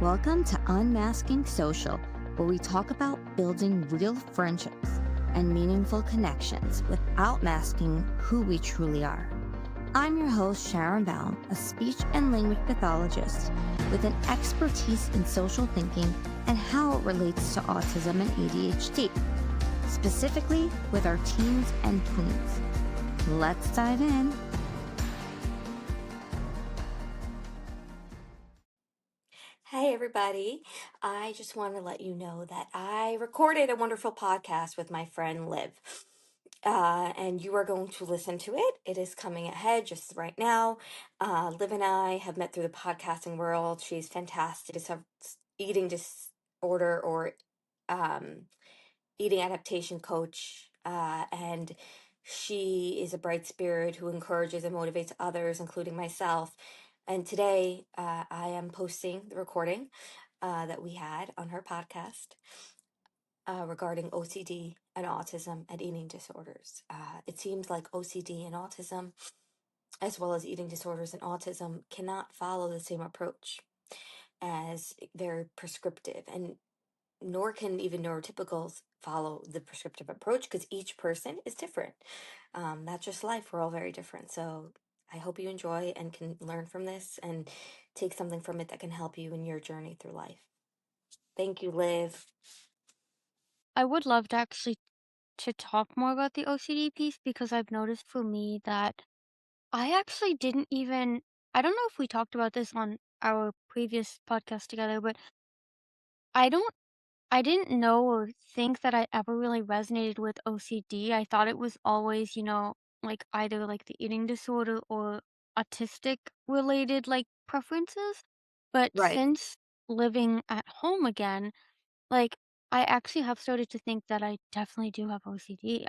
Welcome to Unmasking Social, where we talk about building real friendships and meaningful connections without masking who we truly are. I'm your host, Sharon Baum, a speech and language pathologist with an expertise in social thinking and how it relates to autism and ADHD, specifically with our teens and tweens. Let's dive in. Hey, everybody. I just want to let you know that I recorded a wonderful podcast with my friend Liv. And you are going to listen to it. It is coming ahead just right now. Liv and I have met through the podcasting world. She's fantastic. Just have eating disorder or um, eating adaptation coach. And she is a bright spirit who encourages and motivates others, including myself. And today I am posting the recording that we had on her podcast regarding OCD and autism and eating disorders. It seems like OCD and autism, as well as eating disorders and autism, cannot follow the same approach as very prescriptive, and nor can even neurotypicals follow the prescriptive approach because each person is different. That's just life. We're all very different. So I hope you enjoy and can learn from this and take something from it that can help you in your journey through life. Thank you, Liv. I would love to talk more about the OCD piece because I've noticed for me that I actually didn't even I don't know if we talked about this on our previous podcast together, but I don't I didn't know or think that I ever really resonated with OCD. I thought it was always, like either like the eating disorder or autistic related like preferences. But Right. since living at home again, like, I actually have started to think that I definitely do have OCD,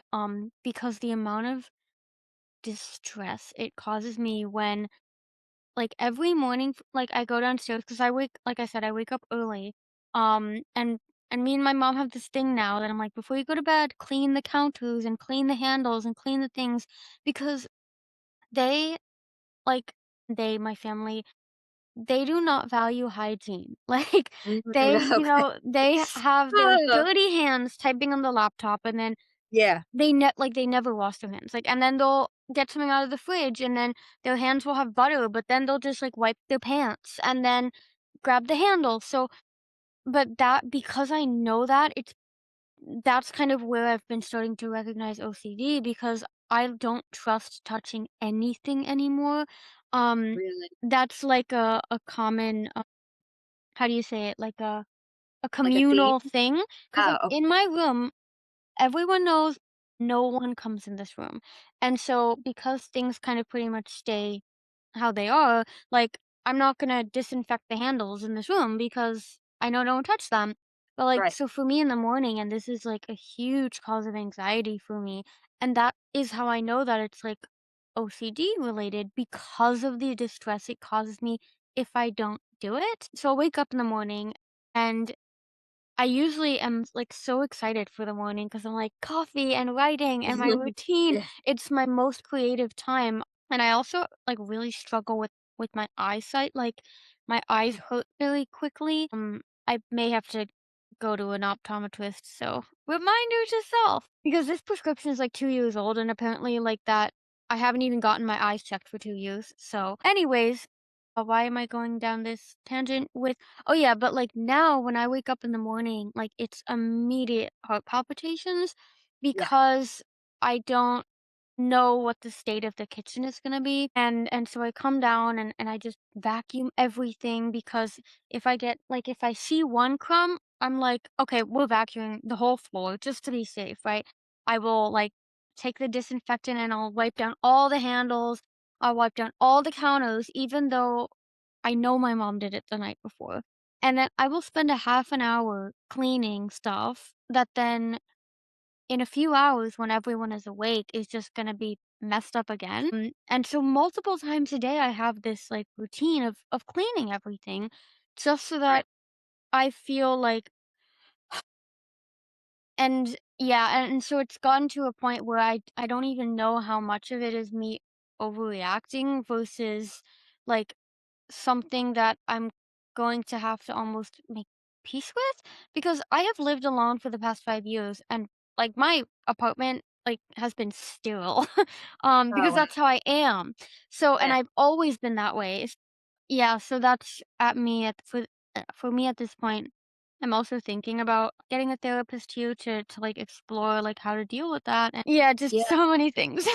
because the amount of distress it causes me when, like, every morning, like, I go downstairs because like I said, I wake up early, and me and my mom have this thing now that I'm like, before you go to bed, clean the counters and clean the handles and clean the things because they, like, my family they do not value hygiene. Like, Okay. they have their Oh, dirty hands typing on the laptop, and then yeah. they never wash their hands. Like, and then they'll get something out of the fridge, and then their hands will have butter, but then they'll just, like, wipe their pants and then grab the handle. So but that because I know that, that's kind of where I've been starting to recognize OCD because I don't trust touching anything anymore. Um, Really? that's like a common, how do you say it? Like a Like a theme? communal thing. Because Oh, like, in okay. my room, everyone knows no one comes in this room. And so because things kind of pretty much stay how they are, like, I'm not gonna disinfect the handles in this room because I know don't touch them. But, like, Right. so for me in the morning, and this is, like, a huge cause of anxiety for me, and that is how I know that it's, like, OCD related because of the distress it causes me if I don't do it. So I'll wake up in the morning, and I usually am, like, so excited for the morning because 'cause I'm like, "Coffee and writing and my routine." Yeah. It's my most creative time, and I also, like, really struggle with my eyesight, like, my eyes hurt really quickly. I may have to go to an optometrist, so reminder to self, because this prescription is, like, 2 years old, and apparently, like, that I haven't even gotten my eyes checked for 2 years, so anyways, why am I going down this tangent with oh, yeah, but, like, now when I wake up in the morning, like, it's immediate heart palpitations Yeah. because I don't know what the state of the kitchen is gonna be, and so I come down and I just vacuum everything because if I see one crumb, I'm like, "Okay, we're vacuuming the whole floor just to be safe," right? I will, like, take the disinfectant and I'll wipe down all the handles, I'll wipe down all the counters, even though I know my mom did it the night before. And then I will spend a half an hour cleaning stuff that then in a few hours when everyone is awake is just gonna be messed up again. And so multiple times a day I have this like routine of cleaning everything just so Right. that I feel like and yeah, and so it's gotten to a point where I don't even know how much of it is me overreacting versus like something that I'm going to have to almost make peace with, because I have lived alone for the past 5 years, and, like, my apartment, like, has been sterile, because Oh, that's how I am. So and yeah. I've always been that way. Yeah, so that's at me at for me at this point. I'm also thinking about getting a therapist too to like explore like how to deal with that. And yeah, just Yeah. so many things.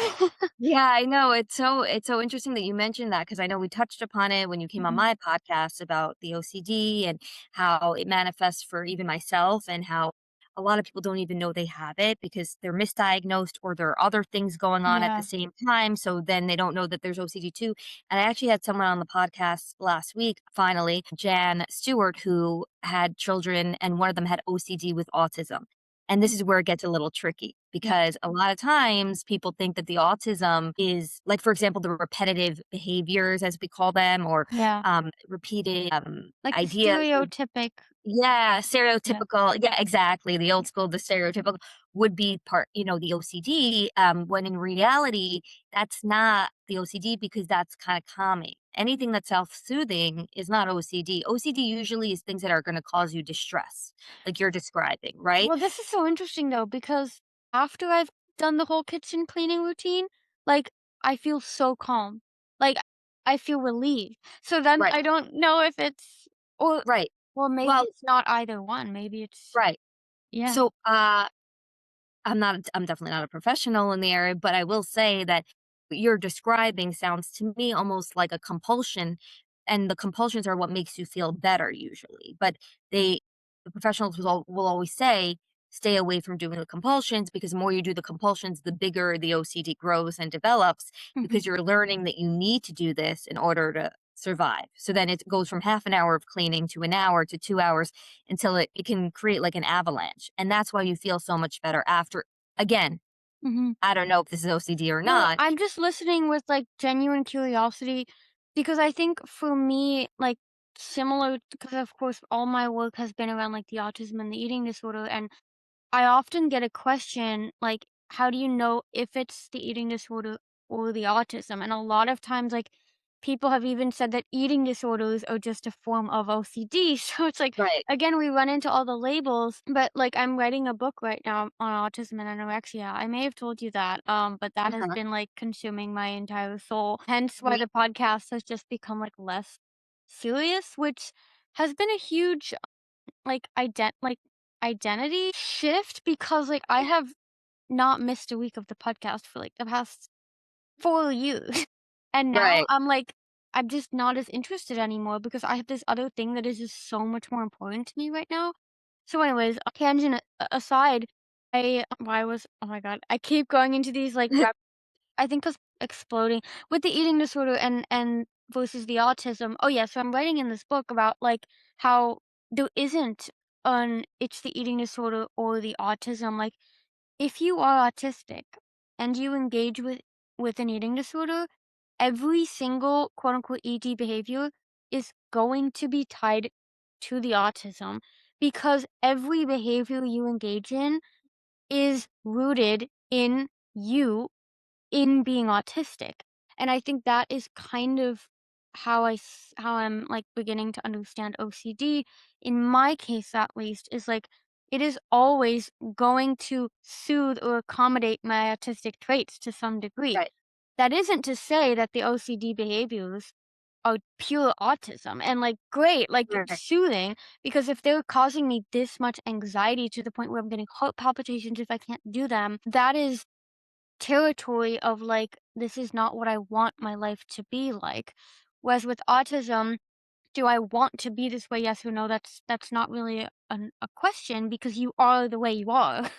Yeah, I know. It's so interesting that you mentioned that because I know we touched upon it when you came on Mhm. my podcast about the OCD and how it manifests for even myself and how a lot of people don't even know they have it because they're misdiagnosed or there are other things going on at the Yeah. same time. So then they don't know that there's OCD too. And I actually had someone on the podcast last week, finally, Jan Stewart, who had children and one of them had OCD with autism. And this is where it gets a little tricky Yeah. because a lot of times people think that the autism is, like, for example, the repetitive behaviors, as we call them, or Yeah. repeated Like the ideas. stereotypic. Yeah, Yeah. stereotypical. Yeah, exactly. The old school, the stereotypical would be part, the OCD, when in reality, that's not the OCD because that's kind of calming. Anything that's self-soothing is not OCD. OCD usually is things that are going to cause you distress, like you're describing, right? Well, this is so interesting though, because after I've done the whole kitchen cleaning routine, like I feel so calm. Like I feel relieved. So then Right, I don't know if it's or right. well, maybe Well, it's not either one. Maybe it's right. yeah. So, I'm definitely not a professional in the area, but I will say that what you're describing sounds to me almost like a compulsion, and the compulsions are what makes you feel better usually. But they the professionals will always say, stay away from doing the compulsions because the more you do the compulsions, the bigger the OCD grows and develops Mhm. because you're learning that you need to do this in order to survive. So then it goes from half an hour of cleaning to an hour to 2 hours until it can create like an avalanche. And that's why you feel so much better after. Again, Mhm. I don't know if this is OCD or No, not. I'm just listening with like genuine curiosity because I think for me, like similar, because of course all my work has been around like the autism and the eating disorder, and I often get a question like, how do you know if it's the eating disorder or the autism? And a lot of times, like, people have even said that eating disorders are just a form of OCD. So it's like, Right. again, we run into all the labels, but like, I'm writing a book right now on autism and anorexia. I may have told you that, but that has Uh-huh. been like consuming my entire soul. Hence why Right. the podcast has just become like less serious, which has been a huge like identity shift because, like, I Yeah. have not missed a week of the podcast for, like, the past 4 years, and now Right. I'm just not as interested anymore because I have this other thing that is just so much more important to me right now. So anyways, a tangent aside, why was oh my god, I keep going into these, like, I think 'cause exploding with the eating disorder and versus the autism. Oh, yeah, so I'm writing in this book about, like, how there isn't an "it's the eating disorder or the autism." Like, if you are autistic and you engage with an eating disorder, every single quote unquote ED behavior is going to be tied to the autism because every behavior you engage in is rooted in you in being autistic. And I think that is kind of how I'm, like, beginning to understand OCD, in my case at least, is, like, it is always going to soothe or accommodate my autistic traits to some degree. Right. That isn't to say that the OCD behaviors are pure autism and, like, great, like, Right. soothing, because if they're causing me this much anxiety to the point where I'm getting heart palpitations if I can't do them, that is territory of like, this is not what I want my life to be like. Whereas with autism, do I want to be this way? Yes or no? That's not really a question because you are the way you are.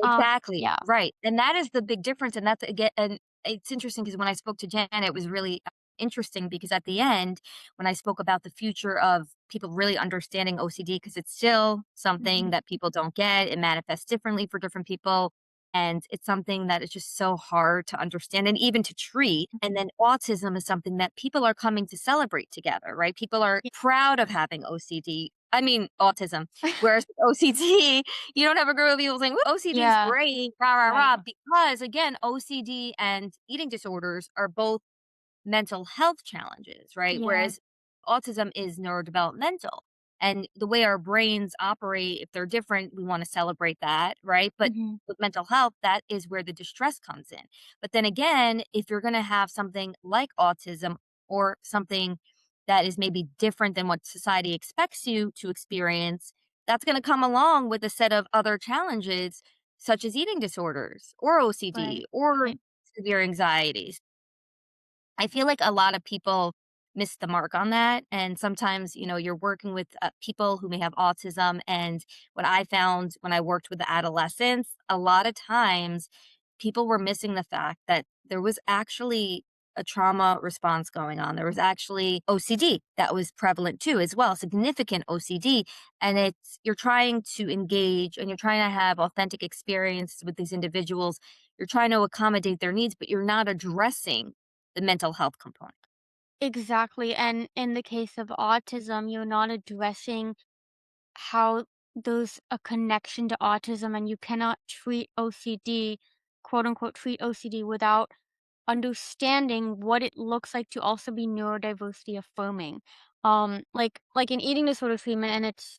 Exactly, Yeah. right, and that is the big difference, and that's again and it's interesting because when I spoke to Jen, it was really, interesting because at the end, when I spoke about the future of people really understanding OCD, because it's still something Mhm. that people don't get, it manifests differently for different people, and it's something that is just so hard to understand and even to treat, and then autism is something that people are coming to celebrate together, right? People are Yeah. proud of having autism, whereas with OCD, you don't have a group of people saying, OCD is Yeah. great, rah, rah, Right. rah, because again, OCD and eating disorders are both mental health challenges, right? Yeah. Whereas autism is neurodevelopmental. And the way our brains operate, if they're different, we want to celebrate that, right? But Mhm. with mental health, that is where the distress comes in. But then again, if you're going to have something like autism or something that is maybe different than what society expects you to experience, that's going to come along with a set of other challenges, such as eating disorders or OCD Right. or Right. severe anxieties. I feel like a lot of people miss the mark on that. And sometimes, you're working with people who may have autism. And what I found when I worked with the adolescents, a lot of times people were missing the fact that there was actually a trauma response going on. There was actually OCD that was prevalent too, as well, significant OCD. And you're trying to engage and you're trying to have authentic experiences with these individuals. You're trying to accommodate their needs, but you're not addressing the mental health component. Exactly. And in the case of autism, you're not addressing how there's a connection to autism, and you cannot treat OCD, quote unquote, treat OCD without understanding what it looks like to also be neurodiversity affirming. Like in eating disorder treatment, and it's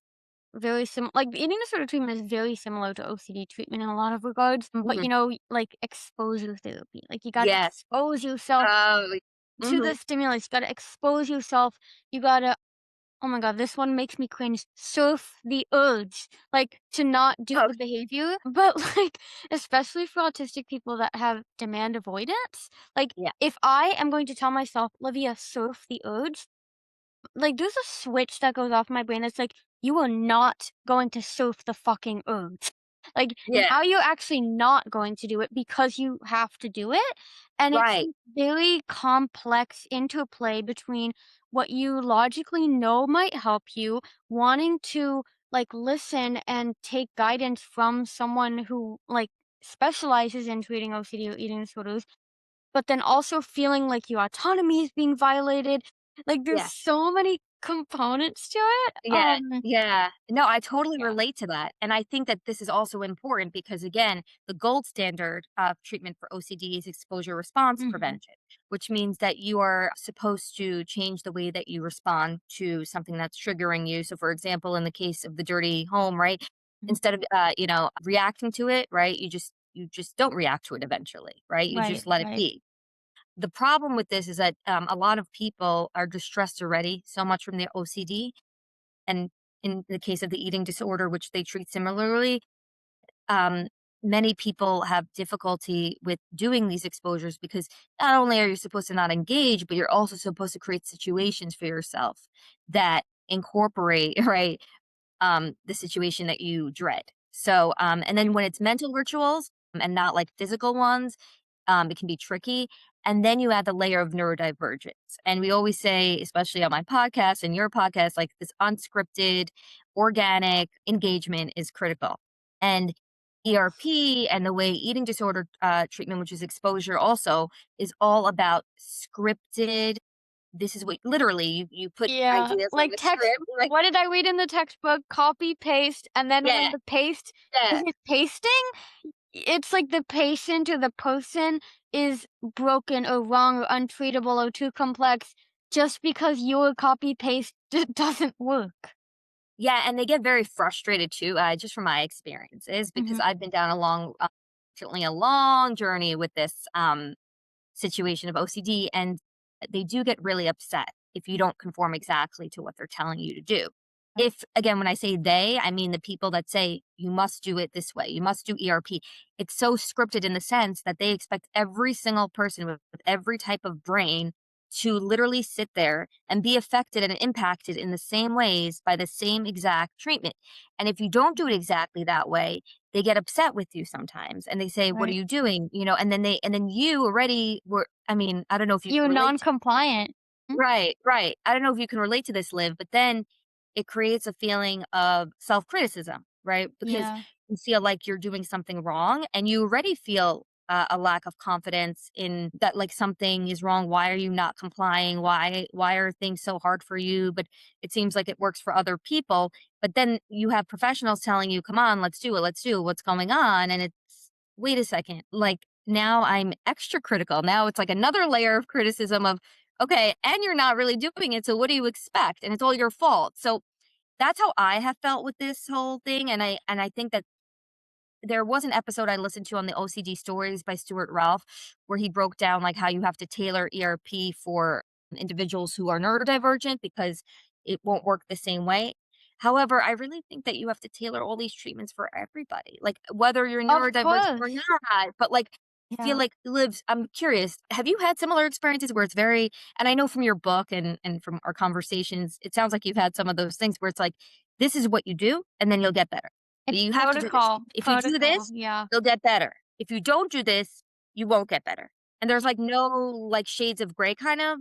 very like the eating disorder treatment is very similar to OCD treatment in a lot of regards. But Mhm. like exposure therapy, like you got to Yes. expose yourself Oh, to mhm. the stimulus. You got to expose yourself. You got to, oh my god, this one makes me cringe. Surf the urge, like, to not do Oh, the behavior, but, like, especially for autistic people that have demand avoidance, like, yeah, if I am going to tell myself, "Livia, surf the urge," like, there's a switch that goes off in my brain that's like, "You are not going to surf the fucking urge." Like, yeah, now you're actually not going to do it because you have to do it, and it's right, this very complex interplay between what you logically know might help you, wanting to, like, listen and take guidance from someone who, like, specializes in treating OCD or eating disorders, but then also feeling like your autonomy is being violated. Like, there's yeah. so many components to it. Yeah, yeah. No, I totally Yeah. relate to that, and I think that this is also important because, again, the gold standard of treatment for OCD is exposure response Mhm. prevention, which means that you are supposed to change the way that you respond to something that's triggering you. So, for example, in the case of the dirty home, right? Mhm. Instead of, reacting to it, right? You just don't react to it eventually, right? You Right, just let it right. be. The problem with this is that a lot of people are distressed already so much from their OCD, and in the case of the eating disorder, which they treat similarly, um, many people have difficulty with doing these exposures because not only are you supposed to not engage, but you're also supposed to create situations for yourself that incorporate, right, the situation that you dread. So, and then when it's mental rituals and not like physical ones, it can be tricky. And then you add the layer of neurodivergence. And we always say, especially on my podcast and your podcast, like this unscripted, organic engagement is critical. And ERP and the way eating disorder treatment, which is exposure, also is all about scripted. This is what literally you put Yeah, ideas on like the text script. Like, what did I read in the textbook? Copy, paste, and then yeah, when the paste yeah. isn't pasting, it's like the patient or the person is broken or wrong or untreatable or too complex just because your copy paste doesn't work. Yeah, and they get very frustrated too, just from my experiences, because Mhm. I've been down a certainly a long journey with this situation of OCD, and they do get really upset if you don't conform exactly to what they're telling you to do. If, again, when I say they, I mean the people that say you must do it this way, you must do ERP. It's so scripted in the sense that they expect every single person with every type of brain to literally sit there and be affected and impacted in the same ways by the same exact treatment. And if you don't do it exactly that way, they get upset with you sometimes and they say, "What are Right. you doing?" And then you already were, I mean, I don't know if you can You're relate. non-compliant. Mm. Right, right. I don't know if you can relate to this, Liv, but then it creates a feeling of self-criticism, right? Because Yeah. you feel like you're doing something wrong and you already feel a lack of confidence in that, like something is wrong. Why are you not complying? Why are things so hard for you? But it seems like it works for other people. But then you have professionals telling you, "Come on, let's do it. Let's do it. What's going on?" And it's, wait a second, like now I'm extra critical. Now it's like another layer of criticism of, okay, and you're not really doing it, so what do you expect? And it's all your fault. So that's how I have felt with this whole thing, and I think that there was an episode I listened to on the OCD Stories by Stuart Ralph where he broke down like how you have to tailor ERP for individuals who are neurodivergent because it won't work the same way. However, I really think that you have to tailor all these treatments for everybody, like whether you're Of neurodivergent or course. not. But like, I feel Yeah. like lives. I'm curious. Have you had similar experiences where it's very? And I know from your book and from our conversations, it sounds like you've had some of those things where it's like, this is what you do, and then you'll get better. It's You have to do this. protocol, If you do protocol, this, yeah. you'll get better. If you don't do this, you won't get better. And there's, like, no, like, shades of gray kind of?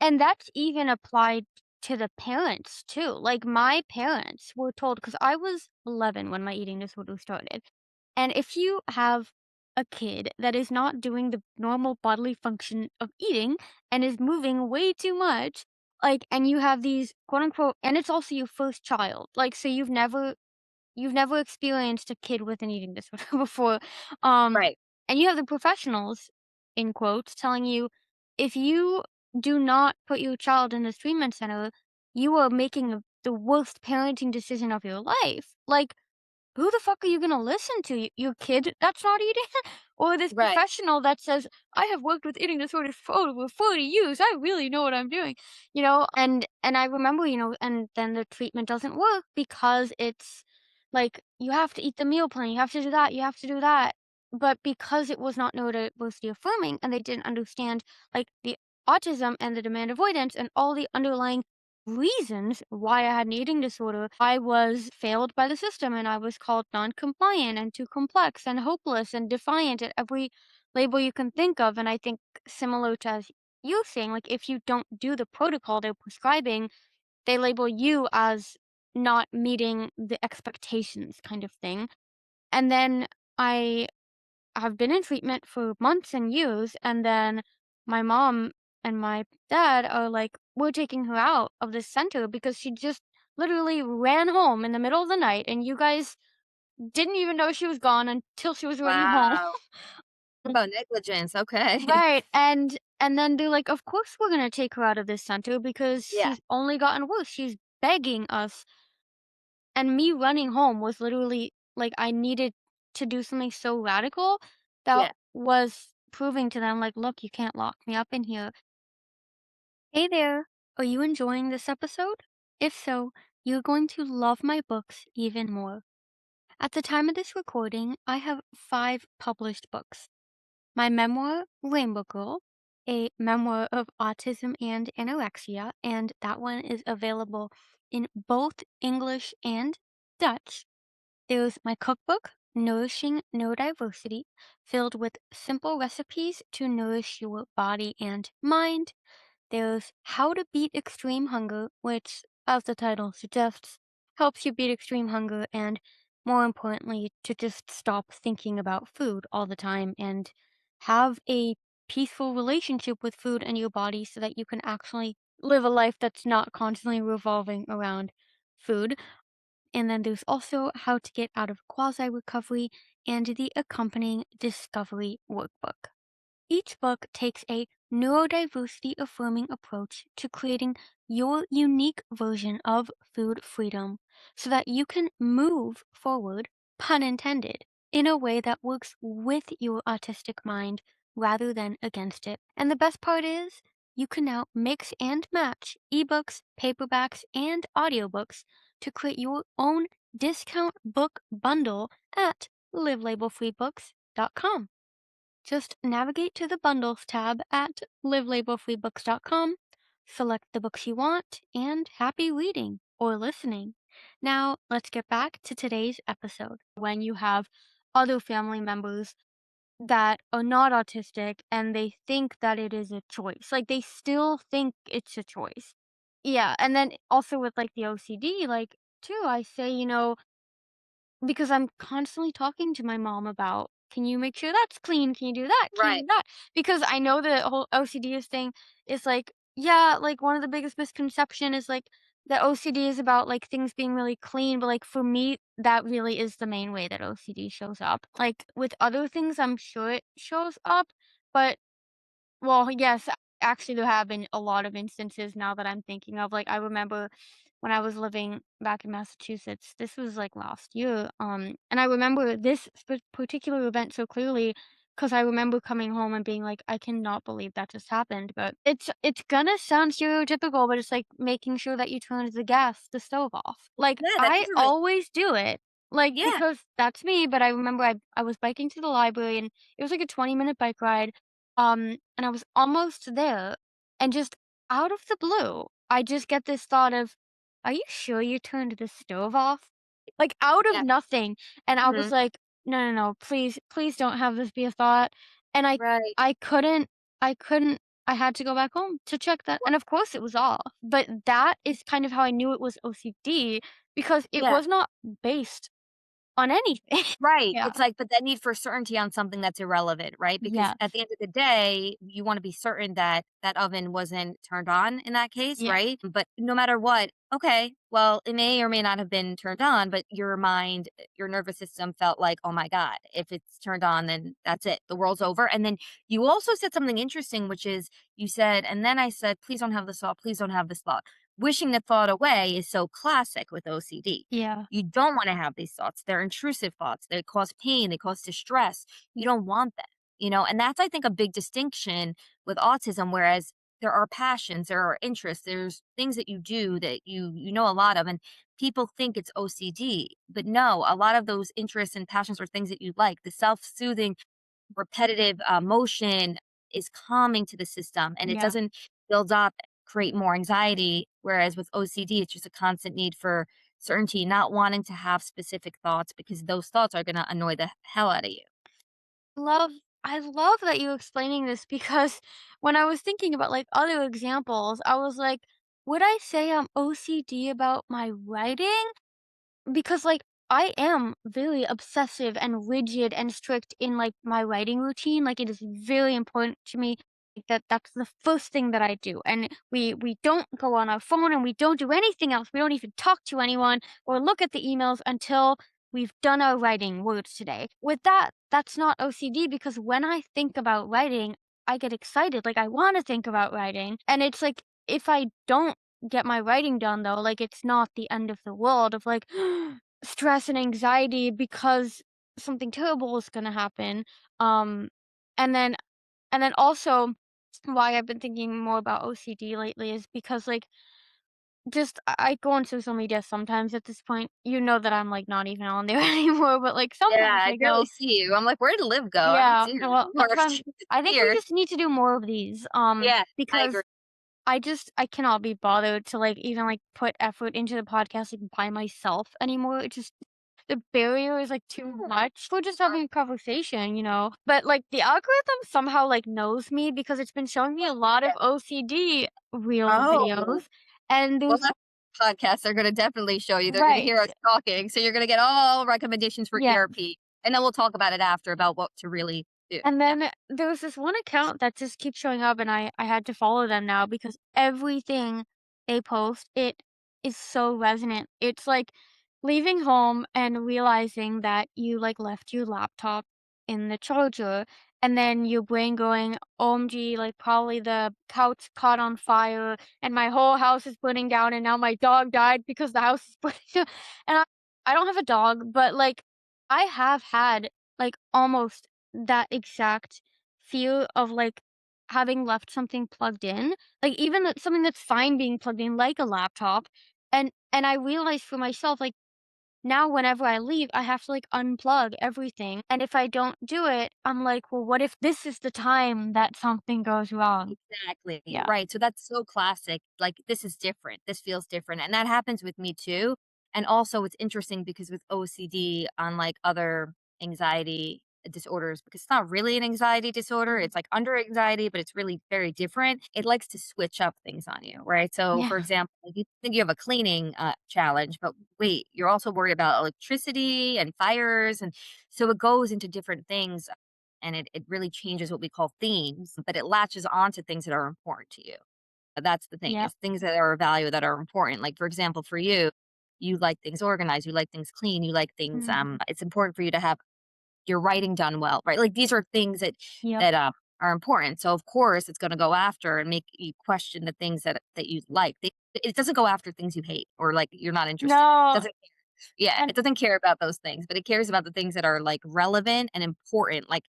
And that's even applied to the parents too. Like my parents were told because I was 11 when my eating disorder started. And if you have a kid that is not doing the normal bodily function of eating and is moving way too much, like, and you have these quote unquote, and it's also your first child, like, so you've never experienced a kid with an eating disorder before, um, Right. and you have the professionals, in quotes, telling you, "If you do not put your child in this treatment center, you are making the worst parenting decision of your life." Like, who the fuck are you gonna listen to? Your kid that's not eating? Or this Right. professional that says, "I have worked with eating disorders for over 40 years. I really know what I'm doing." And I remember, and then the treatment doesn't work because it's like, you have to eat the meal plan, you have to do that, you have to do that. But because it was not neurodiversity affirming and they didn't understand, like, the autism and the demand avoidance and all the underlying reasons why I had an eating disorder, I was failed by the system and I was called non-compliant and too complex and hopeless and defiant at every label you can think of. And I think similar to as you saying, like, if you don't do the protocol they're prescribing, they label you as not meeting the expectations kind of thing. And then I have been in treatment for months and years, and then my mom and my dad are like, "We're taking her out of this center because she just literally ran home in the middle of the night, and you guys didn't even know she was gone until she was already home." Wow. Talk about negligence, okay. Right, and then they're like, "Of course we're gonna take her out of this center because Yeah, she's only gotten worse. She's begging us." And me running home was literally like I needed to do something so radical that yeah. was proving to them, like, "Look, you can't lock me up in here." Hey there, are you enjoying this episode? If so, you're going to love my books even more. At the time of this recording, I have 5 published books. My memoir, Rainbow Girl, a memoir of autism and anorexia, and that one is available in both English and Dutch. There's my cookbook, Nourishing Neurodiversity, filled with simple recipes to nourish your body and mind. There's How to Beat Extreme Hunger, which, as the title suggests, helps you beat extreme hunger and, more importantly, to just stop thinking about food all the time and have a peaceful relationship with food and your body so that you can actually live a life that's not constantly revolving around food. And then there's also How to Get Out of Quasi Recovery and the accompanying Discovery Workbook. Each book takes a neurodiversity affirming approach to creating your unique version of food freedom so that you can move forward, pun intended, in a way that works with your autistic mind rather than against it. And the best part is, you can now mix and match ebooks, paperbacks, and audiobooks to create your own discount book bundle at livelabelfreebooks.com. Just navigate to the Bundles tab at livelabelfreebooks.com, select the books you want, and happy reading or listening. Now, let's get back to today's episode. When you have other family members that are not autistic and they think that it is a choice, like they still think it's a choice. Yeah, and then also with like the OCD, like, too, I say, because I'm constantly talking to my mom about, "Can you make sure that's clean? Can you do that? Can you Right. do that?" Because I know the whole OCD thing is like, yeah, like one of the biggest misconception is like that OCD is about like things being really clean, but like for me, that really is the main way that OCD shows up. Like with other things, I'm sure it shows up, but well, yes, actually, there have been a lot of instances now that I'm thinking of. Like, I remember when I was living back in Massachusetts, this was like last year. And I remember this particular event so clearly because I remember coming home and being like, I cannot believe that just happened. But it's gonna sound stereotypical, but it's like making sure that you turn the stove off. Like, Yeah, that I is a really always do it. Like, yeah, because that's me, but I remember I was biking to the library and it was like a 20-minute bike ride. And I was almost there, and just out of the blue, I just get this thought of, "Are you sure you turned the stove off?" Like, out of yeah, nothing, and I was mhm, like, "No, no, no, please don't have this be a thought." And right. I couldn't I couldn't I had to go back home to check that, and of course it was off, but that is kind of how I knew it was OCD because it Yeah. was not based on anything. Right. Yeah. It's like, but that need for certainty on something that's irrelevant, right? Because at Yes. the end of the day, you want to be certain that that oven wasn't turned on in that case, Yeah. right? But no matter what, okay, well, it may or may not have been turned on, but your mind, your nervous system felt like, oh my God, if it's turned on, then that's it. The world's over. And then you also said something interesting, which is you said, and then I said, please don't have this thought, please don't have this thought. Wishing the thought away is so classic with OCD. Yeah. You don't wanna have these thoughts. They're intrusive thoughts. They cause pain, they cause distress. You don't want them, and that's, I think, a big distinction with autism, whereas there are passions, there are interests, there's things that you do that you know a lot of, and people think it's OCD, but no, a lot of those interests and passions are things that you like. The self-soothing repetitive motion is calming to the system and it Yeah. doesn't build up, create more anxiety. Whereas with OCD, it's just a constant need for certainty, not wanting to have specific thoughts because those thoughts are going to annoy the hell out of you. Love I love that you're explaining this because when I was thinking about, like, other examples, I was like, would I say I'm OCD about my writing? Because, like, I am very obsessive and rigid and strict in, like, my writing routine, like, it is very important to me that's the first thing that I do, and we don't go on our phone, and we don't do anything else, we don't even talk to anyone or look at the emails until we've done our writing words today. With that, that's not OCD because when I think about writing, I get excited, like, I wanna think about writing, and it's like, if I don't get my writing done though, like, it's not the end of the world of, like, stress and anxiety because something terrible is gonna happen. Um, and then also why I've been thinking more about OCD lately is because, like, just I go on social media sometimes at this point. You know that I'm, like, not even on there anymore, but, like, Yeah, sometimes I I barely go. see you. I'm like, where did Liv go? I don't Yeah, see her well, anymore. that's why She I think we disappeared. just need to do more of these, Yeah, I agree. because I cannot be bothered to, like, even, like, put effort into the podcast, like, by myself anymore. It just the barrier is, like, too much for just having a conversation, you know? But, like, the algorithm somehow, like, knows me because it's been showing me a lot of OCD real Oh, videos, and well, there's that podcasts are going to definitely show you. They're going to right. hear us talking. So you're going to get all recommendations for Yeah. ERP. And then we'll talk about it after about what to really do. And Yeah. then there was this one account that just keeps showing up, and I had to follow them now because everything they post, it is so resonant. It's like leaving home and realizing that you, like, left your laptop in the charger, and then your brain going, "OMG, like, probably the couch caught on fire, and my whole house is burning down, and now my dog died because the house is burning down." And I don't have a dog, but, like, I have had, like, almost that exact fear of, like, having left something plugged in, like, even something that's fine being plugged in, like a laptop, and I realized for myself, like, now whenever I leave, I have to, like, unplug everything, and if I don't do it, I'm like, "Well, what if this is the time that something goes wrong?" Exactly. Yeah. Right. So that's so classic. Like, this is different. This feels different. And that happens with me too. And also, it's interesting because with OCD, unlike other anxiety disorders, because it's not really an anxiety disorder, Mhm. it's like under anxiety, but it's really very different. It likes to switch up things on you. Right. So, Yeah. for example, like you think you have a cleaning challenge, but wait, you're also worried about electricity and fires. And so it goes into different things and it really changes what we call themes, but it latches on to things that are important to you. That's the thing, Yep. is things that are of value that are important. Like, for example, for you, you like things organized, you like things clean, you like things, Mhm. it's important for you to have your writing done well, right? Like these are things that Yep. that are important. So of course it's going to go after and make you question the things that you like. It doesn't go after things you hate or like you're not interested in. It No, doesn't yeah, and it doesn't care about those things, but it cares about the things that are like relevant and important, like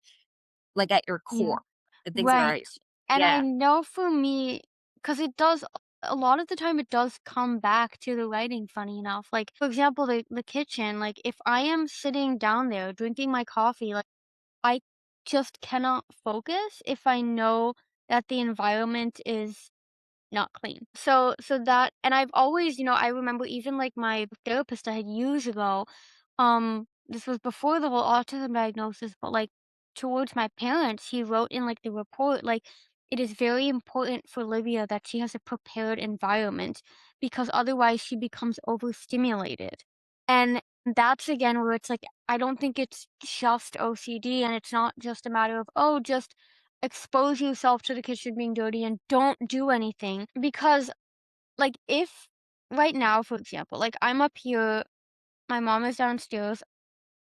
at your yeah. core. The things that are Right. at your And I yeah. know for me, because it does a lot of the time it does come back to the writing, funny enough. Like, for example, the kitchen, like if I am sitting down there drinking my coffee, like I just cannot focus if I know that the environment is not clean. So that, and I've always, I remember even like my therapist I had years ago, this was before the whole autism diagnosis, but like towards my parents, he wrote in like the report, like it is very important for Livia that she has a prepared environment because otherwise she becomes overstimulated. And that's again where it's like I don't think it's just OCD and it's not just a matter of, oh, just expose yourself to the kitchen being dirty and don't do anything because like if right now for example like I'm up here, my mom is downstairs,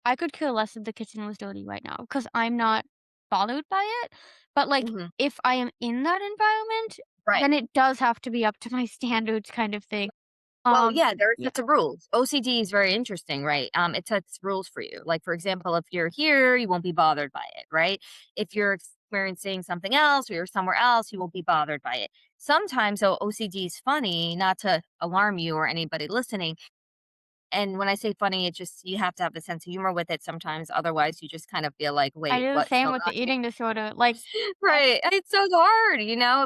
I could care less if the kitchen was dirty right now because I'm not bothered by it, but like Mhm. if I am in that environment, Right. then it does have to be up to my standards kind of thing. Well, yeah, there are Yeah. sets of rules. OCD is very interesting, right? It sets rules for you. Like, for example, if you're here, you won't be bothered by it, right? If you're experiencing something else or you're somewhere else, you won't be bothered by it. Sometimes, though, OCD is funny, not to alarm you or anybody listening. And when I say funny, it just, you have to have a sense of humor with it sometimes. Otherwise, you just kind of feel like, I wait, do the what's same going with on the here? eating disorder. Like I Right. And it's so hard,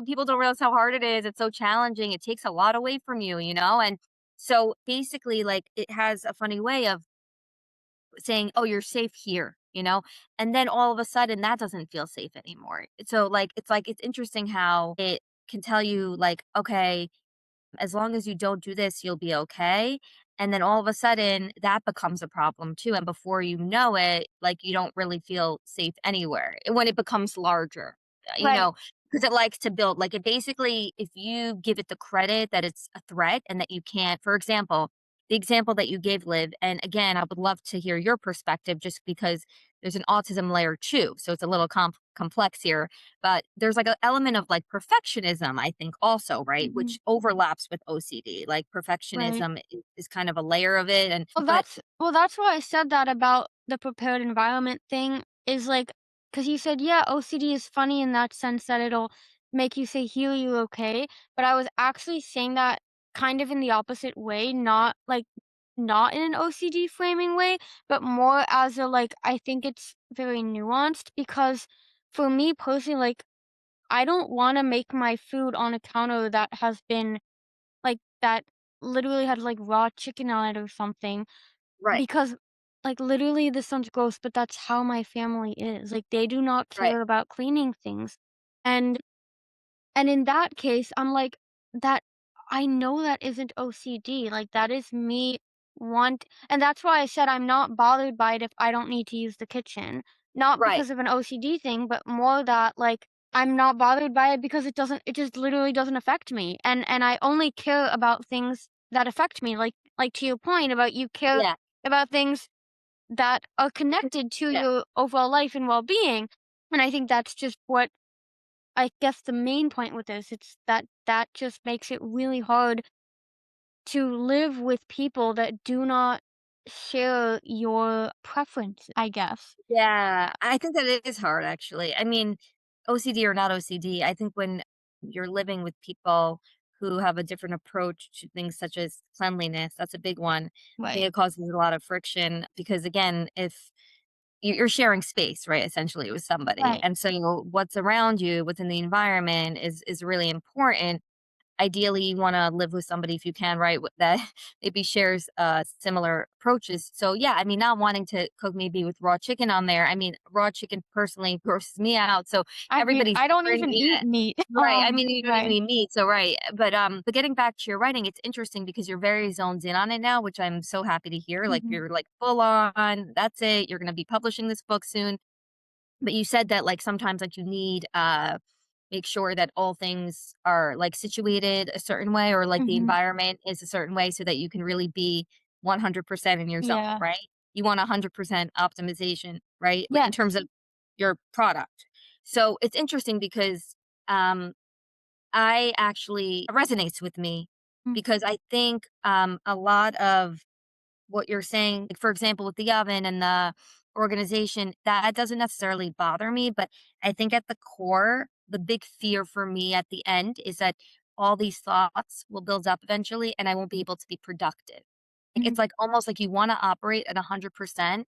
people don't realize how hard it is. It's so challenging. It takes a lot away from you. And so basically, like, it has a funny way of saying, oh, you're safe here. And then all of a sudden that doesn't feel safe anymore. So, like, it's interesting how it can tell you, like, okay, as long as you don't do this, you'll be okay. And then all of a sudden that becomes a problem too. And before you know it, like you don't really feel safe anywhere when it becomes larger, you right. know, because it likes to build, like it basically, if you give it the credit that it's a threat and that you can't, for example, the example that you gave, Liv, and again, I would love to hear your perspective just because there's an autism layer too. So it's a little complex here, but there's like an element of like perfectionism, I think, also, right? Mhm. Which overlaps with OCD. Like Right. perfectionism is kind of a layer of it. And, but Well, that's why I said that about the prepared environment thing is like, because you said, yeah, OCD is funny in that sense that it'll make you say, "Here, you okay?" But I was actually saying that kind of in the opposite way, not like not in an OCD framing way, but more as a like, I think it's very nuanced because for me personally, like, I don't want to make my food on a counter that has been like that literally had like raw chicken on it or something right, because, like, literally, this sounds gross, but that's how my family is. Like, they do not right, care about cleaning things. And and in that case, I'm like, that I know that isn't OCD. Like, that is me want and that's why I said I'm not bothered by it if I don't need to use the kitchen. Not right. because of an OCD thing, but more that like I'm not bothered by it because it just literally doesn't affect me. And I only care about things that affect me. Like to your point about you care Yeah. about things that are connected to Yeah. your overall life and well-being. And I think that's just what I guess the main point with this, it's that just makes it really hard to live with people that do not share your preference, I guess. Yeah. I think that it is hard, actually. I mean, OCD or not OCD, I think when you're living with people who have a different approach to things such as cleanliness, that's a big one. I think Right. it causes a lot of friction because, again, if you're sharing space, right, essentially with somebody. Right. And so what's around you within the environment is really important. Ideally, you wanna live with somebody if you can, right, that maybe shares, similar approaches. So, yeah, I mean, not wanting to cook maybe with raw chicken on there, I mean, raw chicken personally grosses me out, so everybody's I don't different. even Yeah. eat meat. Right, I mean, you don't even Right. eat meat, so right, but getting back to your writing, it's interesting because you're very zoned in on it now, which I'm so happy to hear, like, Mhm. you're, like, full on, that's it, you're gonna be publishing this book soon. But you said that, like, sometimes, like, you need, make sure that all things are, like, situated a certain way or, like, the Mhm. environment is a certain way so that you can really be 100% in your zone, Yeah. right? You want 100% optimization, right? In terms Yes. of your product. So it's interesting because I actually it resonates with me Mm, because I think a lot of what you're saying, like, for example, with the oven and the organization, that doesn't necessarily bother me. But I think at the core, the big fear for me at the end is that all these thoughts will build up eventually and I won't be able to be productive. Like, mhm, it's like almost like you want to operate at 100%.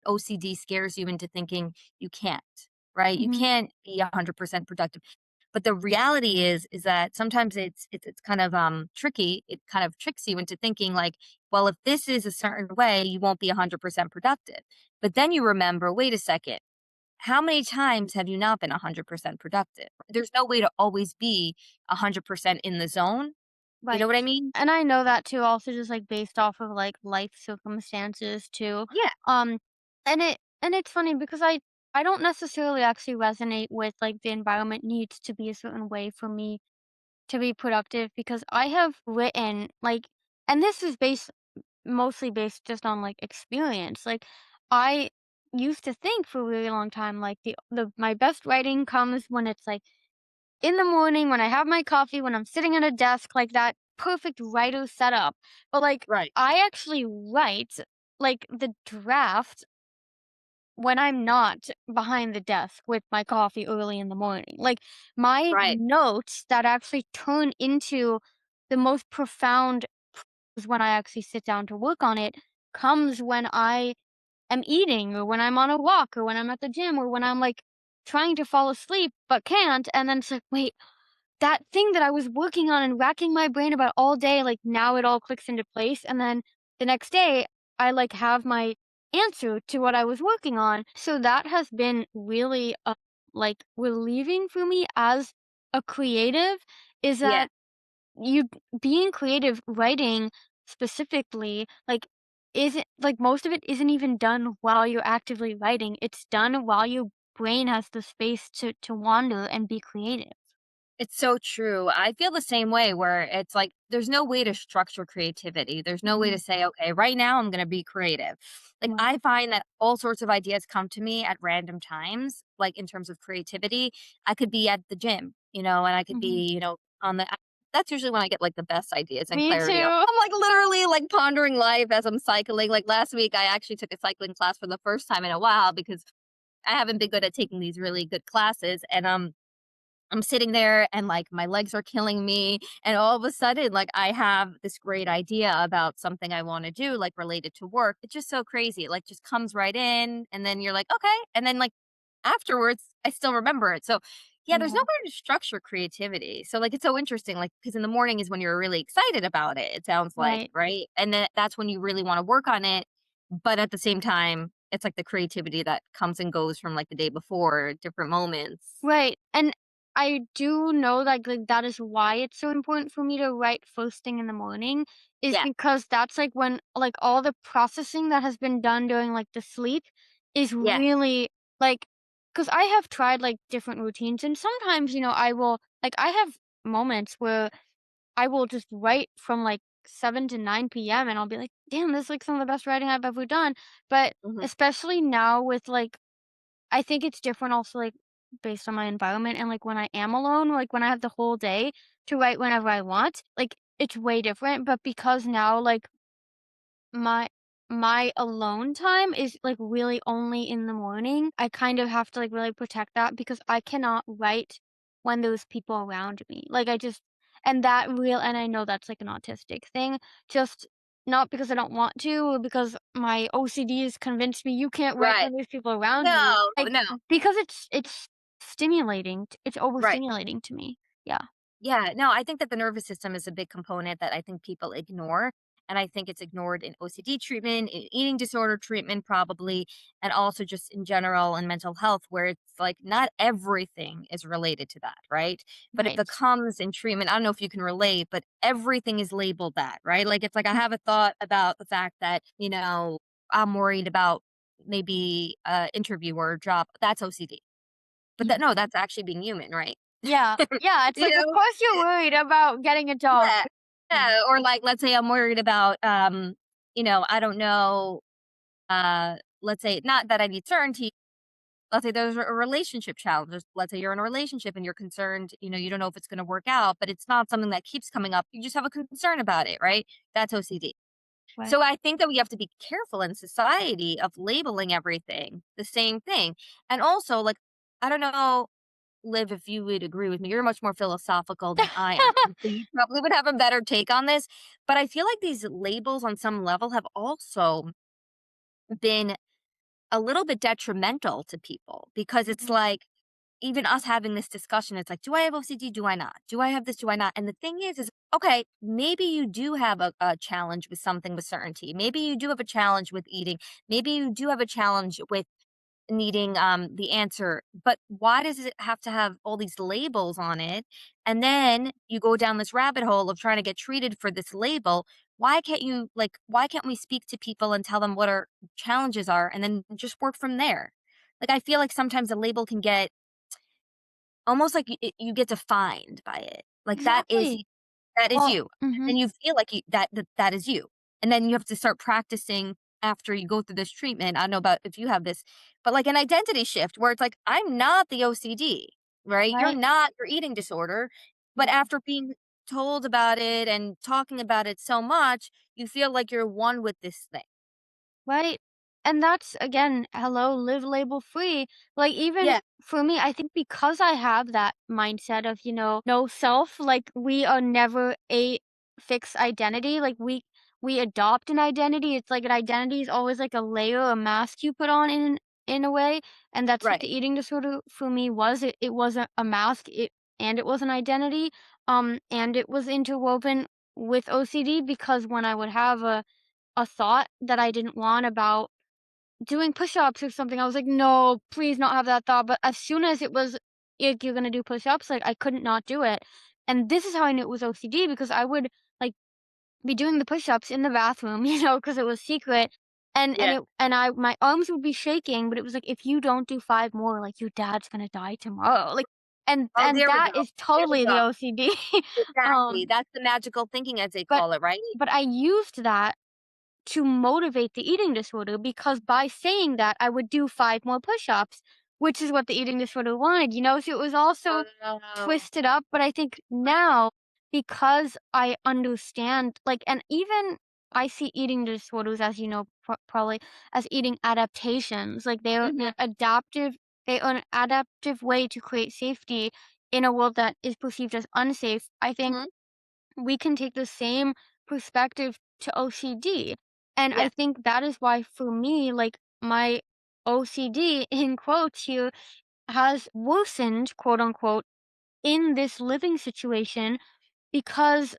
OCD scares you into thinking you can't, right? You mhm. can't be 100% productive. But the reality is that sometimes it's kind of tricky. It kind of tricks you into thinking like, well, if this is a certain way, you won't be 100% productive. But then you remember, wait a second, how many times have you not been 100% productive? There's no way to always be 100% in the zone. You know Right. what I mean? And I know that too, also just, like, based off of, like, life circumstances too. Yeah. Um, and it's funny because I don't necessarily actually resonate with, like, the environment needs to be a certain way for me to be productive because I have written, like, and this is mostly based just on, like, experience. Like, I used to think for a really long time, like, the my best writing comes when it's, like, in the morning, when I have my coffee, when I'm sitting at a desk, like, that perfect writer setup. But, like, Right. I actually write, like, the draft when I'm not behind the desk with my coffee early in the morning. Like, my Right. notes that actually turn into the most profound is when I actually sit down to work on it comes when I am eating or when I'm on a walk or when I'm at the gym or when I'm, like, trying to fall asleep but can't, and then it's like, "Wait, that thing that I was working on and racking my brain about all day, like, now it all clicks into place, and then the next day, I, like, have my answer to what I was working on." So that has been really, like, relieving for me as a creative is Yeah. that you being creative, writing specifically, like, isn't like, most of it isn't even done while you're actively writing, it's done while your brain has the space to wander and be creative. It's so true. I feel the same way where it's like there's no way to structure creativity. There's no way to Mhm. say, okay, right now I'm going to be creative. Like Right. I find that all sorts of ideas come to me at random times, like in terms of creativity. I could be at the gym, and I could Mhm. be, on the that's usually when I get like the best ideas and Me clarity. I'm too. like literally like pondering life as I'm cycling. Like last week I actually took a cycling class for the first time in a while because I haven't been good at taking these really good classes. And I'm sitting there and like my legs are killing me. And all of a sudden, like I have this great idea about something I want to do, like related to work. It's just so crazy. It like just comes right in. And then you're like, okay. And then like afterwards, I still remember it. So yeah, there's Yeah. nowhere to structure creativity. So like it's so interesting, like because in the morning is when you're really excited about it, it sounds like, Right. right? And then that's when you really want to work on it. But at the same time, it's like the creativity that comes and goes from like the day before, different moments. Right, and I do know that, like, that is why it's so important for me to write first thing in the morning, is Yeah. because that's, like, when, like, all the processing that has been done during, like, the sleep is Yeah. really, like, because I have tried, like, different routines, and sometimes, I will like, I have moments where I will just write from, like, 7 to 9 p.m., and I'll be like, "Damn, this is, like, some of the best writing I've ever done," but Mhm. especially now with, like, I think it's different also, like, based on my environment and, like, when I am alone, like, when I have the whole day to write whenever I want, like, it's way different, but because now, like, my my alone time is, like, really only in the morning, I kind of have to, like, really protect that because I cannot write when there's people around me. Like, I just and I know that's, like, an autistic thing, just not because I don't want to or because my OCD has convinced me you can't write Right. when there's people around you. No, Like, no. because it's stimulating, it's Right. overstimulating to me. Yeah. Yeah, no, I think that the nervous system is a big component that I think people ignore. And I think it's ignored in OCD treatment, in eating disorder treatment, probably, and also just in general in mental health, where it's like not everything is related to that, right? But it Right. becomes in treatment. I don't know if you can relate, but everything is labeled that, right? Like it's like I have a thought about the fact that, I'm worried about maybe a interview or a job. That's OCD. But that no, that's actually being human, right? Yeah. Yeah, it's You like, of know? course you're worried about getting a job. Yeah. Yeah. Yeah, or like, let's say I'm worried about, I don't know, let's say not that I need certainty, let's say there's a relationship challenge. Let's say you're in a relationship and you're concerned, you don't know if it's going to work out, but it's not something that keeps coming up. You just have a concern about it, right? That's OCD. Right. So I think that we have to be careful in society of labeling everything the same thing. And also, like, I don't know, Liv, if you would agree with me, you're much more philosophical than I am. So you probably would have a better take on this. But I feel like these labels on some level have also been a little bit detrimental to people because it's Mhm. like, even us having this discussion, it's like, do I have OCD? Do I not? Do I have this? Do I not? And the thing is okay, maybe you do have a challenge with something with certainty. Maybe you do have a challenge with eating. Maybe you do have a challenge with needing the answer. But why does it have to have all these labels on it? And then you go down this rabbit hole of trying to get treated for this label. Why can't we speak to people and tell them what our challenges are and then just work from there? Like, I feel like sometimes a label can get almost like you get defined by it. Like, Exactly. that is Well, you, mhm. and you feel like that is you, and then you have to start practicing after you go through this treatment. I don't know about if you have this, but, like, an identity shift where it's like, "I'm not the OCD," right? You're Right. not your eating disorder, but after being told about it and talking about it so much, you feel like you're one with this thing. Right. And that's again, hello, live label free. Like even Yeah, for me, I think because I have that mindset of, no self, like we are never a fixed identity. Like we adopt an identity. It's like an identity is always like a layer, a mask you put on in a way. And that's what right. the eating disorder for me was. It wasn't a mask, it was an identity. And it was interwoven with OCD because when I would have a thought that I didn't want about doing push-ups or something. I was like, "No, please not have that thought." But as soon as it was, like, "You're gonna do push-ups," like, I couldn't not do it. And this is how I knew it was OCD because I would, like, be doing the push-ups in the bathroom, because it was secret, Yeah. and I my arms would be shaking, but it was like, "If you don't do 5 more, like, your dad's gonna die tomorrow." Like, Oh, and there we that go. is There we totally the go. OCD. Exactly. Um, That's the magical thinking, as they but call it, right? I used that to motivate the eating disorder because by saying that I would do 5 more push-ups, which is what the eating disorder wanted. So it was also Oh. twisted up, but I think now because I understand like and even I see eating disorders as probably as eating adaptations. Like Mhm, they are an adaptive way to create safety in a world that is perceived as unsafe. I think mhm. we can take the same perspective to OCD. And I Yeah, think that is why, for me, like my OCD in quotes here has worsened, quote unquote, in this living situation because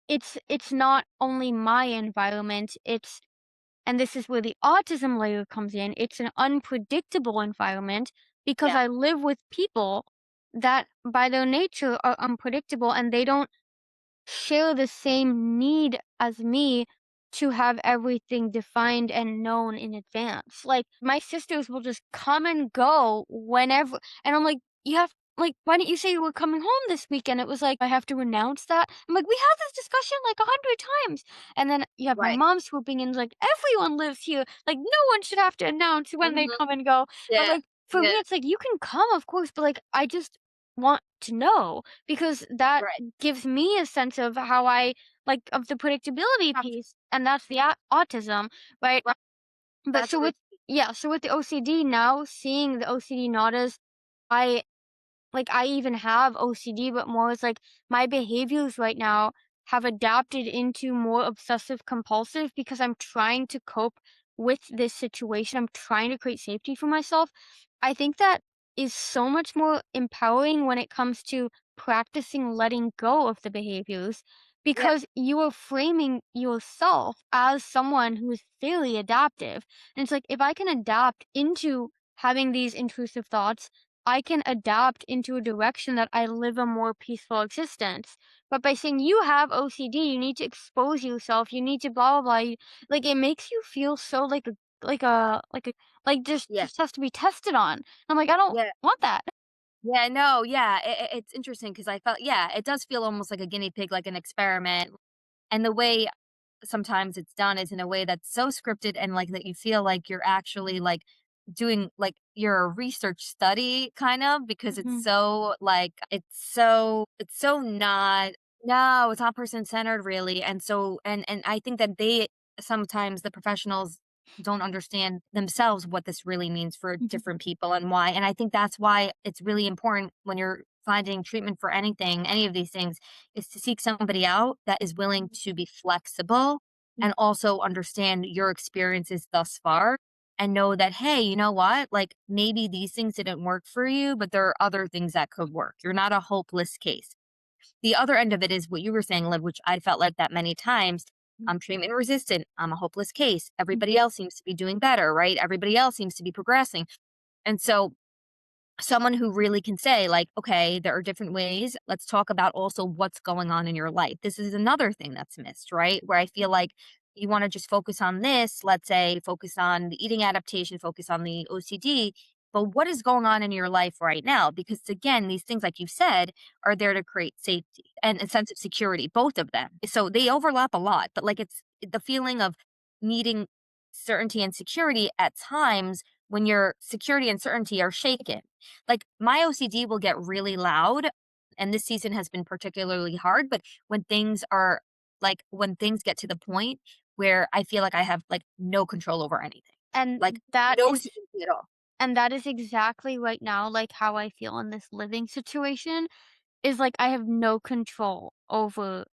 it's not only my environment, and this is where the autism layer comes in. It's an unpredictable environment because yeah, I live with people that by their nature are unpredictable and they don't share the same need as me to have everything defined and known in advance. Like my sisters will just come and go whenever, and I'm like, you have like, why didn't you say you were coming home this weekend? It was like, I have to announce that. I'm like, we had this discussion like 100 times. And then you have my right. mom swooping in, like, everyone lives here. Like, no one should have to announce when they Mhm. come and go. But Yeah, like, for me, yeah, it's like, you can come, of course, but like, I just want to know because that right. gives me a sense of how I like of the predictability That's piece, and that's the autism, right? right, But that's so what with we're yeah, so with the OCD now, seeing the OCD not as I like I even have OCD, but more as like my behaviors right now have adapted into more obsessive compulsive because I'm trying to cope with this situation. I'm trying to create safety for myself. I think that is so much more empowering when it comes to practicing letting go of the behaviors yeah, because you are framing yourself as someone who is fairly adaptive. And it's like if I can adapt into having these intrusive thoughts, I can adapt into a direction that I live a more peaceful existence. But by saying you have OCD, you need to expose yourself, you need to blah blah blah. Like it makes you feel so like yeah, just has to be tested on. I'm like I don't yeah, want that. yeah, no, yeah, it's interesting because I felt yeah, it does feel almost like a guinea pig, like an experiment, and the way sometimes it's done is in a way that's so scripted and, like, that you feel like you're actually, like, doing like your research study kind of, because it's Mhm. so like it's so not, no, it's not person centered really. And so and I think that they sometimes the professionals don't understand themselves what this really means for Mhm. different people and why. And I think that's why it's really important when you're finding treatment for anything, any of these things, is to seek somebody out that is willing to be flexible and also understand your experiences thus far and know that, hey, you know what? Like maybe these things didn't work for you, but there are other things that could work. You're not a hopeless case. The other end of it is what you were saying, Liv, which I felt like that many times. I'm treatment resistant. I'm a hopeless case. Everybody else seems to be doing better, right? Everybody else seems to be progressing. And so someone who really can say like, okay, there are different ways, let's talk about also what's going on in your life. This is another thing that's missed, right? Where I feel like you want to just focus on this, let's say focus on the eating adaptation, focus on the OCD, but what is going on in your life right now? Because again, these things like you said are there to create safety and a sense of security, both of them, so they overlap a lot. But like it's the feeling of needing certainty and security at times when your security and certainty are shaken. Like my OCD will get really loud, and this season has been particularly hard, but when things get to the point where I feel like I have like no control over anything. And Like that no is certainty at all. and that is exactly right now, like, how I feel in this living situation. Is like I have no control over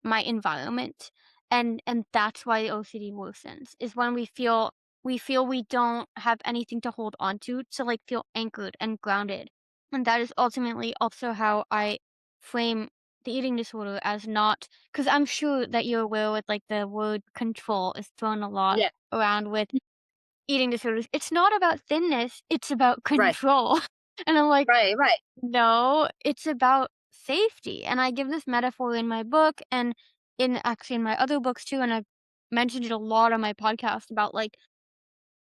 my environment, and that's why the OCD worsens, is when we feel we don't have anything to hold on to, like, feel anchored and grounded. And that is ultimately also how I frame the eating disorder, as not, because 'cause I'm sure that you're aware with, like, the word control is thrown a lot Yeah. around with eating disorders. It's not about thinness, it's about Right. control. And I'm like, Right. Right. no, it's about safety. And I give this metaphor in my book and in actually in my other books too. And I've mentioned it a lot on my podcast about, like,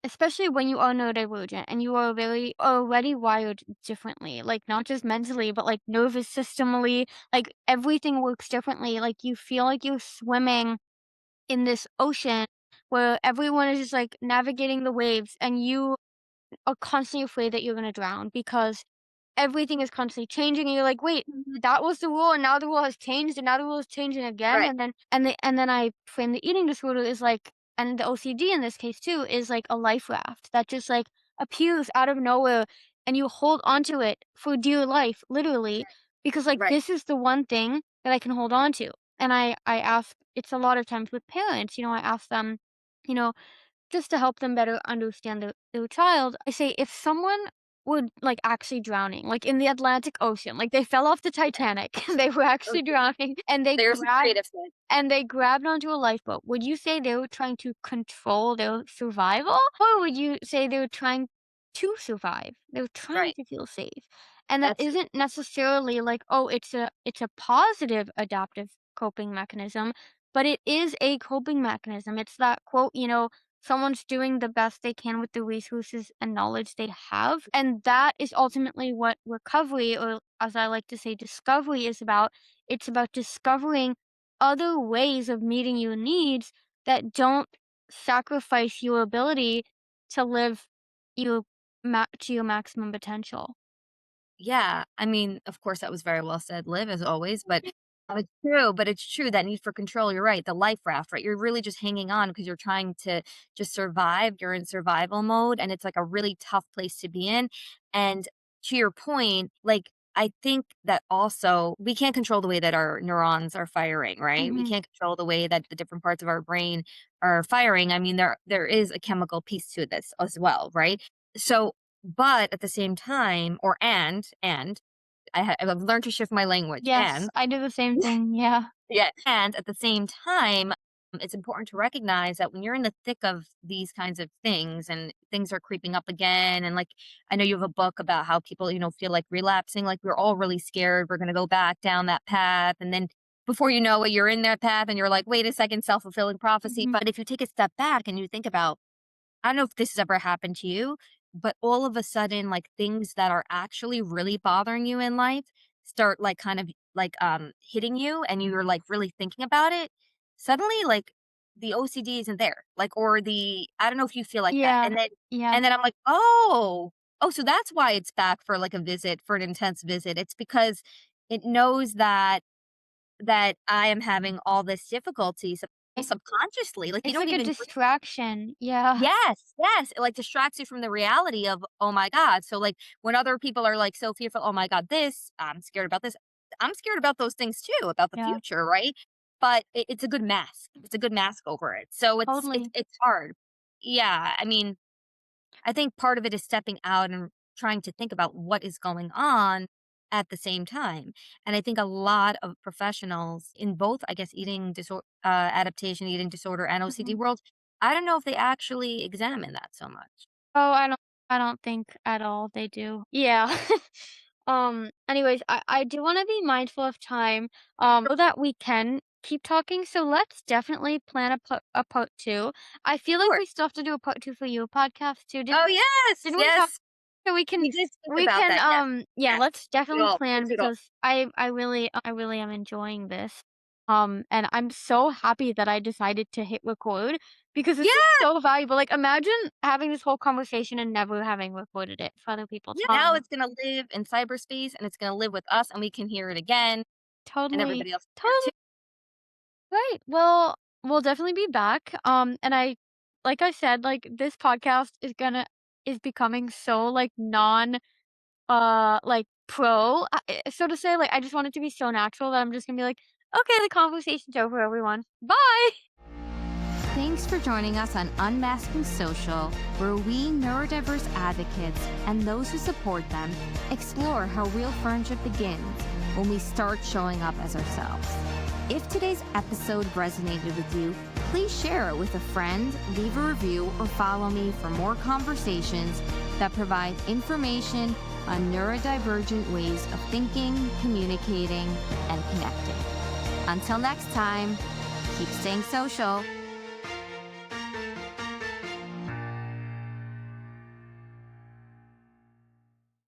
especially when you are neurodivergent and you are very already wired differently, like not just mentally, but like nervous systemally, like everything works differently. Like you feel like you're swimming in this ocean where everyone is just like navigating the waves, and you are constantly afraid that you're gonna drown because everything is constantly changing, and you're like, "Wait, that was the rule, and now the rule has changed, and now the rule is changing again." Right. And then I frame the eating disorder is like, and the OCD in this case too, is like a life raft that just, like, appears out of nowhere, and you hold onto it for dear life, literally, because, like, Right. this is the one thing that I can hold on to. And I ask, it's a lot of times with parents, I ask them, you know, just to help them better understand their child, I say, if someone were, like, actually drowning, like, in the Atlantic Ocean, like, they fell off the Titanic, and they were actually Okay. drowning, There's a creative side. and they grabbed onto a lifeboat, would you say they were trying to control their survival? Or would you say they were trying to survive? They were trying Right. to feel safe. And that That's isn't necessarily like, oh, it's a positive adaptive coping mechanism, but it is a coping mechanism. It's that quote, someone's doing the best they can with the resources and knowledge they have. And that is ultimately what recovery, or as I like to say, discovery, is about. It's about discovering other ways of meeting your needs that don't sacrifice your ability to live your to your maximum potential. Yeah, I mean, of course, that was very well said, Liv, as always, but it's true, that need for control, you're right, the life raft, right? You're really just hanging on because you're trying to just survive, you're in survival mode, and it's, like, a really tough place to be in, and to your point, like, I think that also we can't control the way that our neurons are firing, right? We Mhm. can't control the way that the different parts of our brain are firing. I mean, there is a chemical piece to this as well, right? So but at the same time, or and I've learned to shift my language, Yes, and I do the same thing, yeah. yeah, and at the same time, it's important to recognize that when you're in the thick of these kinds of things and things are creeping up again, and like I know you have a book about how people, feel like relapsing, like we're all really scared we're gonna go back down that path. And then before you know it, you're in that path and you're like, wait a second, self-fulfilling prophecy. Mhm, But if you take a step back and you think about, I don't know if this has ever happened to you, but all of a sudden, like things that are actually really bothering you in life start like kind of like hitting you and you're like really thinking about it. Suddenly, like the OCD isn't there, like, or I don't know if you feel like that. Yeah. And then, Yeah. I'm like, oh, so that's why it's back for like a visit, for an intense visit. It's because it knows that I am having all this difficulty It subconsciously. Like, you it's don't like a even. distraction. Yeah. Yes, yes, it, like, distracts you from the reality of, "Oh my god." So, like, when other people are, like, so fearful, "Oh my god, this, I'm scared about this." I'm scared about those things too, about the Yeah. future, right? But it's a good mask. It's a good mask over it. So Totally. it's hard. Yeah, I mean, I think part of it is stepping out and trying to think about what is going on at the same time. And I think a lot of professionals in both, I guess, adaptation, eating disorder, and OCD Mhm. world, I don't know if they actually examine that so much. Oh, I don't think at all they do. Yeah. Anyways, I do wanna be mindful of time, so that we can keep talking, so let's definitely plan a part 2. I feel like Sure. we still have to do a part 2 for your podcast too. Oh, yes, Didn't we talk yes. so we can We did speak we about can, that. Yes, yeah, yes. let's definitely Let's plan do it all. because I really am enjoying this. And I'm so happy that I decided to hit record because this is Yeah, so valuable. Like, imagine having this whole conversation and never having recorded it for other people yeah. to Now it's gonna live in cyberspace, and it's gonna live with us, and we can hear it again, and totally, everybody else can hear it totally too. right. Well, we'll definitely be back. And like I said, like this podcast is becoming so like like pro, so to say. Like I just want it to be so natural that I'm just gonna be like, okay, the conversation's over, everyone. Bye. Thanks for joining us on Unmasking Social, where we neurodiverse advocates and those who support them explore how real friendship begins when we start showing up as ourselves. If today's episode resonated with you, please share it with a friend, leave a review, or follow me for more conversations that provide information on neurodivergent ways of thinking, communicating, and connecting. Until next time, keep staying social.